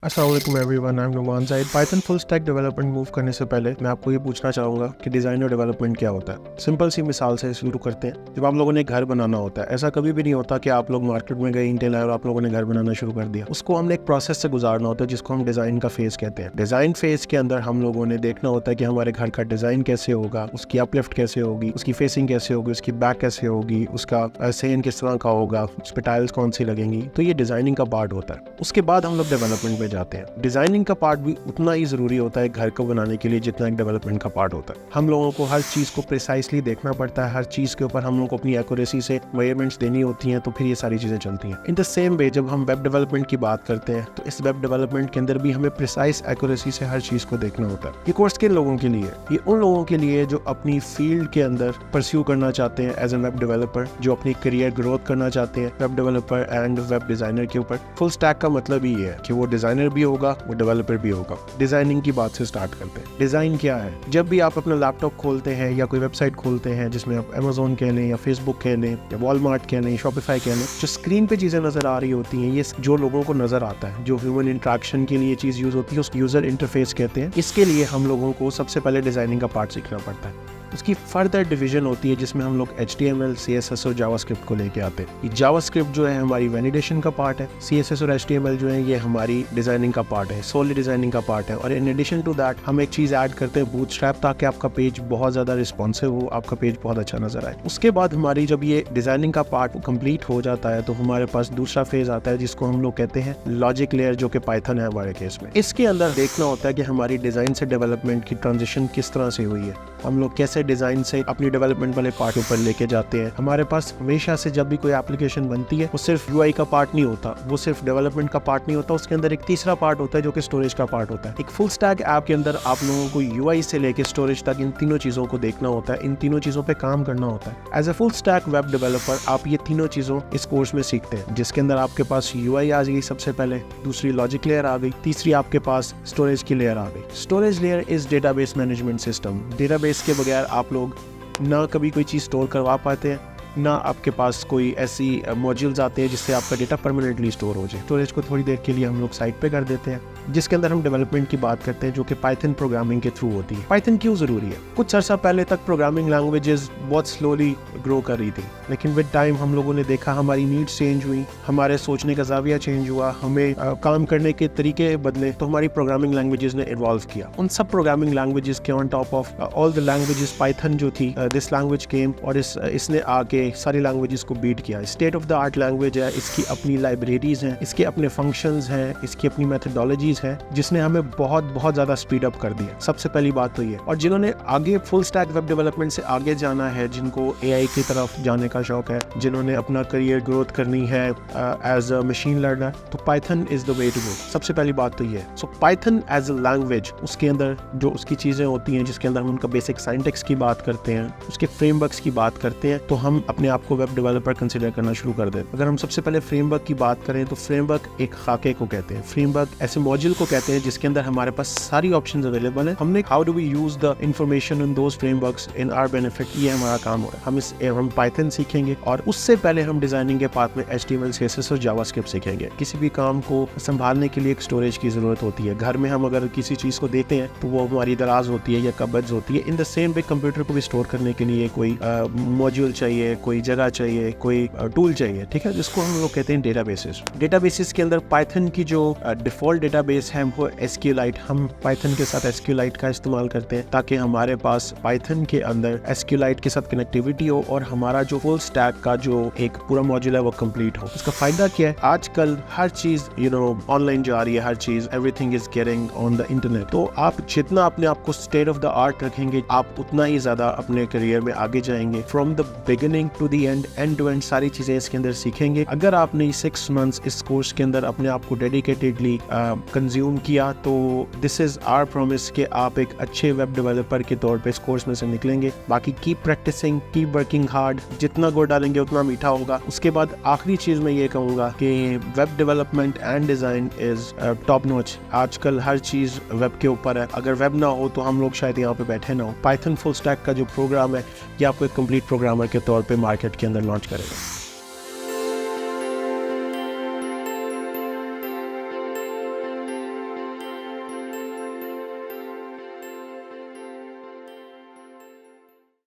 अस्सलाम वालेकुम everyone, I am Numan Zahid. Python full stack development move करने से पहले मैं आपको ये पूछना चाहूँगा कि डिज़ाइन और डेवलपमेंट क्या होता है। सिंपल सी मिसाल से शुरू करते हैं। जब आप लोगों ने घर बनाना होता है, ऐसा कभी भी नहीं होता कि आप लोग मार्केट में गए, ईंटें लाए और आप लोगों ने घर बनाना शुरू कर दिया। उसको हमने एक प्रोसेस से गुजारना होता है जिसको हम डिज़ाइन का फेज़ कहते हैं। डिज़ाइन फेज़ के अंदर हम लोगों ने देखना होता है कि हमारे घर का डिज़ाइन कैसे होगा, उसकी अपलिफ्ट कैसे होगी, उसकी फेसिंग कैसे होगी, उसकी बैक कैसे होगी, उसका सेन किस तरह का होगा, उस पर टाइल्स कौन सी लगेंगी। तो ये डिज़ाइनिंग का पार्ट होता है। उसके बाद हम लोग डेवलपमेंट में जाते हैं। डिज़ाइनिंग का पार्ट भी उतना ही ज़रूरी होता है घर को बनाने के लिए जितना एक डेवलपमेंट का पार्ट होता है। हम लोगों को हर चीज़ को प्रिसाइसली देखना पड़ता है, हर चीज़ के ऊपर हम लोगों को अपनी एक्यूरेसी से मेजरमेंट्स देनी होती हैं, तो फिर ये सारी चीज़ें चलती हैं। इन द सेम वे जब हम वेब डेवलपमेंट की बात करते हैं तो इस वेब डेवलपमेंट के अंदर भी हमें प्रिसाइस एक्यूरेसी से हर चीज़ को देखना होता है। ये कोर्स किन लोगों के लिए? ये उन लोगों के लिए जो अपनी फील्ड के अंदर परस्यू करना चाहते हैं एज ए वेब डेवलपर, जो अपनी करियर ग्रोथ करना चाहते हैं web developer and web designer के ऊपर। फुल स्टैक का मतलब ही है कि वो डिज़ाइनर भी होगा, वो डेवलपर भी होगा। डिजाइनिंग की बात से स्टार्ट करते हैं। डिजाइन क्या है? जब भी आप अपना लैपटॉप खोलते हैं या कोई वेबसाइट खोलते हैं जिसमें आप अमेज़न कह लें या फेसबुक कह लें या वॉलमार्ट कह लें, शॉपिफाई कह लें, जो स्क्रीन पे चीजें नजर आ रही होती हैं, ये जो लोगों को नजर आता है, जो ह्यूमन इंटरेक्शन के लिए चीज यूज होती है, उसको यूजर इंटरफेस कहते हैं। इसके लिए हम लोगों को सबसे पहले डिजाइनिंग का पार्ट सीखना पड़ता है। उसकी फर्दर डिवीजन होती है जिसमें हम लोग HTML, CSS और जावास्क्रिप्ट को लेके आते हैं। ये जावास्क्रिप्ट जो है हमारी वैलिडेशन का पार्ट है, CSS और HTML जो है ये हमारी डिजाइनिंग का पार्ट है, सोली डिजाइनिंग का पार्ट है। और इन एडिशन टू दैट हम एक चीज ऐड करते हैं, बूटस्ट्रैप, ताकि आपका पेज बहुत ज्यादा रिस्पॉन्सिव हो, आपका पेज बहुत अच्छा नजर आए। उसके बाद हमारी जब ये डिजाइनिंग का पार्ट कंप्लीट हो जाता है तो हमारे पास दूसरा फेज आता है जिसको हम लोग कहते हैं लॉजिक लेयर, जो कि पाइथन है हमारे केस में। इसके अंदर देखना होता है कि हमारी डिजाइन से डेवलपमेंट की ट्रांजिशन किस तरह से हुई है, हम लोग कैसे डिजाइन से अपनी डेवलपमेंट वाले पार्ट ऊपर लेके जाते हैं। हमारे पास हमेशा से जब भी कोई एप्लीकेशन बनती है वो सिर्फ UI का पार्ट नहीं होता, वो सिर्फ डेवलपमेंट का पार्ट नहीं होता, उसके अंदर एक तीसरा पार्ट होता है जो कि स्टोरेज का पार्ट होता है। एक फुल स्टैक ऐप के अंदर आप लोगों को UI से लेके स्टोरेज तक इन तीनों चीजों को देखना होता है, इन तीनों चीजों पे काम करना होता है। As a full stack web developer आप ये तीनों चीजों इस कोर्स में सीखते हैं, जिसके अंदर आपके पास UI आ गई सबसे पहले, दूसरी लॉजिक लेयर आ गई, तीसरी आपके पास स्टोरेज की लेयर आ गई। Storage layer is database management system. Database के बगैर आप लोग ना कभी कोई चीज़ स्टोर करवा पाते हैं, ना आपके पास कोई ऐसी मॉड्यूल्स आते हैं जिससे आपका डेटा परमानेंटली स्टोर हो जाए। स्टोरेज को थोड़ी देर के लिए हम लोग साइड पे कर देते हैं, जिसके अंदर हम डेवलपमेंट की बात करते हैं जो कि पाइथन प्रोग्रामिंग के थ्रू होती है। पाइथन क्यों ज़रूरी है? कुछ अर्सा पहले तक प्रोग्रामिंग लैंग्वेजेस बहुत स्लोली ग्रो कर रही थी, लेकिन विद टाइम हम लोगों ने देखा हमारी नीड्स चेंज हुई, हमारे सोचने का जाविया चेंज हुआ, हमें काम करने के तरीके बदले, तो हमारी प्रोग्रामिंग लैंग्वेजेस ने इवॉल्व किया। उन सब प्रोग्रामिंग लैंग्वेजेस के on top of all the languages Python जो थी, दिस लैंग्वेज केम और इसने आके सारी लैंग्वेजेस को बीट किया। State of the art language है, इसकी अपनी लाइब्रेरीज हैं, इसके अपने फंक्शंस हैं, इसकी अपनी मेथडोलॉजीज हैं, जिसने हमें बहुत ज़्यादा स्पीड अप कर दिया। सबसे पहली बात तो ये। और जिन्होंने आगे फुल स्टैक वेब डेवलपमेंट से आगे जाना है, जिनको AI की तरफ जाने का शौक है, जिन्होंने अपना करियर ग्रोथ करनी है एज अ मशीन लर्नर, तो Python is the way to go. सबसे पहली बात तो ये। So Python as a language, उसके अंदर जो उसकी चीज़ें होती हैं, जिसके अंदर हम उनका बेसिक सिंटैक्स की बात करते हैं, उसके फ्रेमवर्क्स की बात करते हैं, तो हम अपने आप को वेब डेवलपर कंसिडर करना शुरू कर दें। अगर हम सबसे पहले फ्रेमवर्क की बात करें तो फ्रेमवर्क एक खाके को कहते हैं, फ्रेमवर्क ऐसे मॉड्यूल को कहते हैं जिसके अंदर हमारे पास सारी ऑप्शंस अवेलेबल है। हमने how do we use the information in those frameworks in our benefit, ये हमारा काम हो रहा है। हम पाइथन सीखेंगे और उससे पहले हम डिजाइनिंग के पार्ट में HTML, CSS और जावास्क्रिप्ट सीखेंगे। किसी भी काम को संभालने के लिए एक स्टोरेज की जरूरत होती है। घर में हम अगर किसी चीज को देते हैं तो वो हमारी दराज होती है या कबज होती है। In the same way computer को भी स्टोर करने के लिए कोई मॉड्यूल चाहिए, कोई जगह चाहिए, कोई टूल चाहिए, ठीक है, जिसको हम लोग कहते हैं डेटाबेसेस। डेटाबेसेस के अंदर पाइथन की जो डिफॉल्ट डेटाबेस है वो SQLite, हम पाइथन के साथ SQLite का इस्तेमाल करते हैं ताकि हमारे पास पाइथन के अंदर SQLite के साथ कनेक्टिविटी हो और हमारा जो फुल स्टैक का जो एक पूरा मॉड्यूल है वो कंप्लीट हो। इसका फायदा क्या है? आजकल हर चीज ऑनलाइन जा रही है, हर चीज, everything is getting on the internet. तो आप जितना अपने आप को स्टेट ऑफ द आर्ट रखेंगे, आप उतना ही ज्यादा अपने करियर में आगे जाएंगे। From the beginning to the end to end सारी चीजें इसके अंदर सीखेंगे। अगर आपने 6 मंथ्स इस कोर्स के अंदर अपने आप को डेडिकेटेडली कंज्यूम किया तो दिस इज आवर प्रॉमिस कि आप एक अच्छे वेब डेवलपर के तौर पे इस कोर्स में से निकलेंगे। बाकी keep practising, keep working hard, जितना गुड़ डालेंगे उतना मीठा होगा। उसके बाद आखिरी चीज मैं ये कहूंगा कि web development and design is top notch. आजकल हर चीज वेब के ऊपर है, अगर वेब ना हो तो हम लोग शायद यहाँ पे बैठे ना हो। पाइथन फुल स्टैक का जो प्रोग्राम है ये आपको एक कंप्लीट प्रोग्रामर के तौर पे मार्केट के अंदर लॉन्च करेगा।